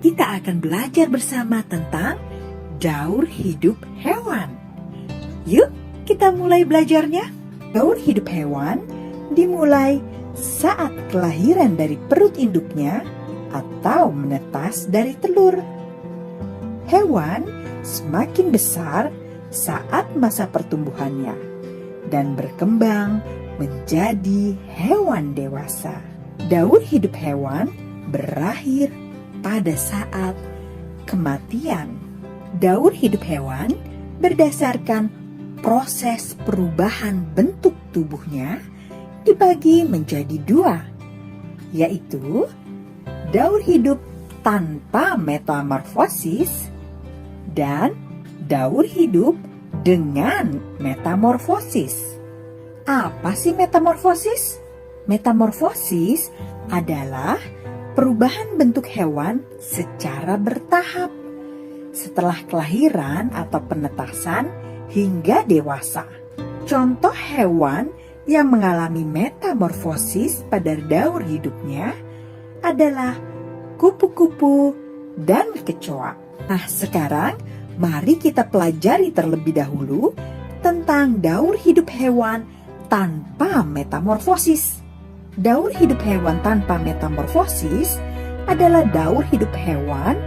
kita akan belajar bersama tentang daur hidup hewan. Yuk, kita mulai belajarnya. Daur hidup hewan dimulai saat kelahiran dari perut induknya atau menetas dari telur. Hewan semakin besar saat masa pertumbuhannya dan berkembang menjadi hewan dewasa. Daur hidup hewan berakhir pada saat kematian. Daur hidup hewan berdasarkan proses perubahan bentuk tubuhnya dibagi menjadi dua, yaitu daur hidup tanpa metamorfosis dan daur hidup dengan metamorfosis. Apa sih metamorfosis? Metamorfosis adalah perubahan bentuk hewan secara bertahap setelah kelahiran atau penetasan hingga dewasa. Contoh hewan yang mengalami metamorfosis pada daur hidupnya adalah kupu-kupu dan kecoa. Nah, sekarang mari kita pelajari terlebih dahulu tentang daur hidup hewan tanpa metamorfosis. Daur hidup hewan tanpa metamorfosis adalah daur hidup hewan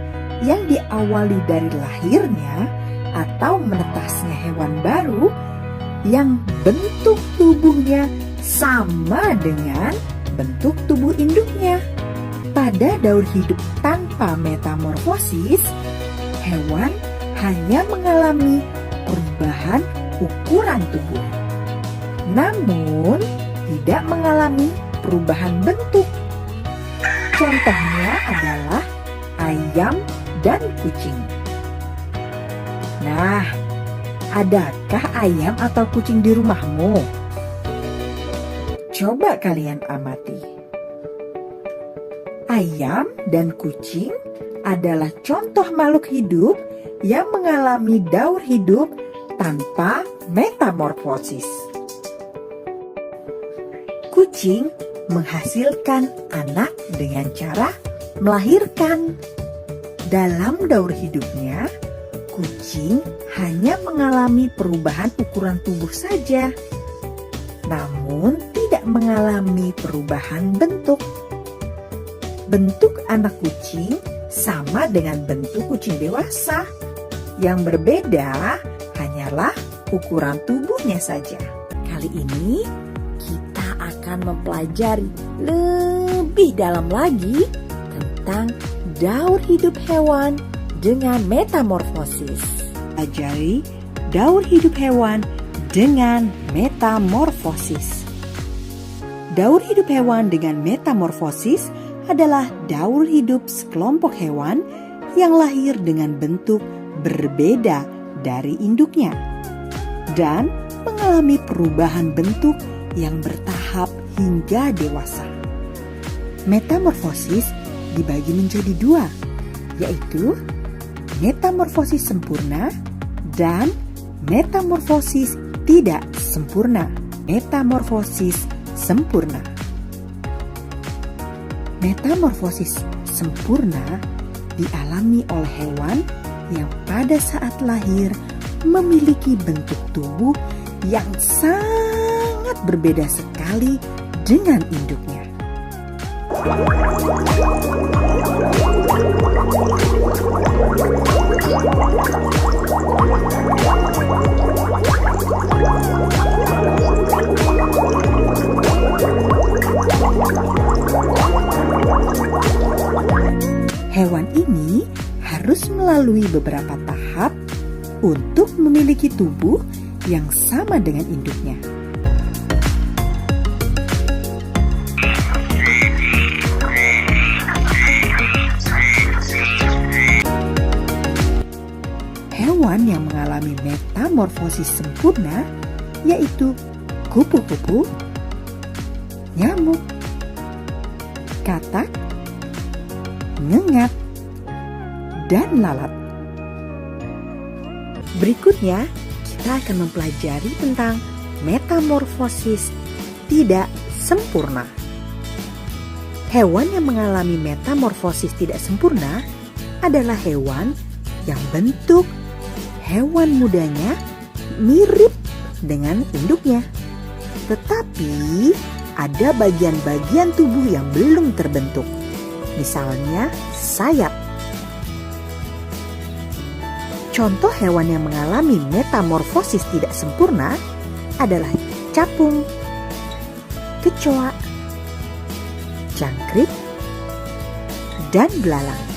yang diawali dari lahirnya atau menetasnya hewan baru yang bentuk tubuhnya sama dengan bentuk tubuh induknya. Pada daur hidup tanpa metamorfosis, hewan hanya mengalami perubahan ukuran tubuh, namun tidak mengalami perubahan bentuk. Contohnya adalah ayam dan kucing. Nah, adakah ayam atau kucing di rumahmu? Coba kalian amati. Ayam dan kucing adalah contoh makhluk hidup yang mengalami daur hidup tanpa metamorfosis. Kucing menghasilkan anak dengan cara melahirkan. Dalam daur hidupnya, kucing hanya mengalami perubahan ukuran tubuh saja, namun tidak mengalami perubahan bentuk. Bentuk anak kucing sama dengan bentuk kucing dewasa. Yang berbeda hanyalah ukuran tubuhnya saja. Kali ini kita akan mempelajari lebih dalam lagi tentang daur hidup hewan dengan metamorfosis. Pelajari daur hidup hewan dengan metamorfosis. Daur hidup hewan dengan metamorfosis adalah daur hidup sekelompok hewan yang lahir dengan bentuk berbeda dari induknya dan mengalami perubahan bentuk yang bertahap hingga dewasa. Metamorfosis dibagi menjadi dua, yaitu metamorfosis sempurna dan metamorfosis tidak sempurna. Metamorfosis sempurna. Metamorfosis sempurna dialami oleh hewan yang pada saat lahir memiliki bentuk tubuh yang sangat berbeda sekali dengan induknya. Hewan ini harus melalui beberapa tahap untuk memiliki tubuh yang sama dengan induknya. Hewan yang mengalami metamorfosis sempurna yaitu kupu-kupu, nyamuk, katak, ngengat, dan lalat. Berikutnya, kita akan mempelajari tentang metamorfosis tidak sempurna. Hewan yang mengalami metamorfosis tidak sempurna adalah hewan yang bentuk hewan mudanya mirip dengan induknya. Tetapi ada bagian-bagian tubuh yang belum terbentuk. Misalnya sayap. Contoh hewan yang mengalami metamorfosis tidak sempurna adalah capung, kecoa, jangkrik, dan belalang.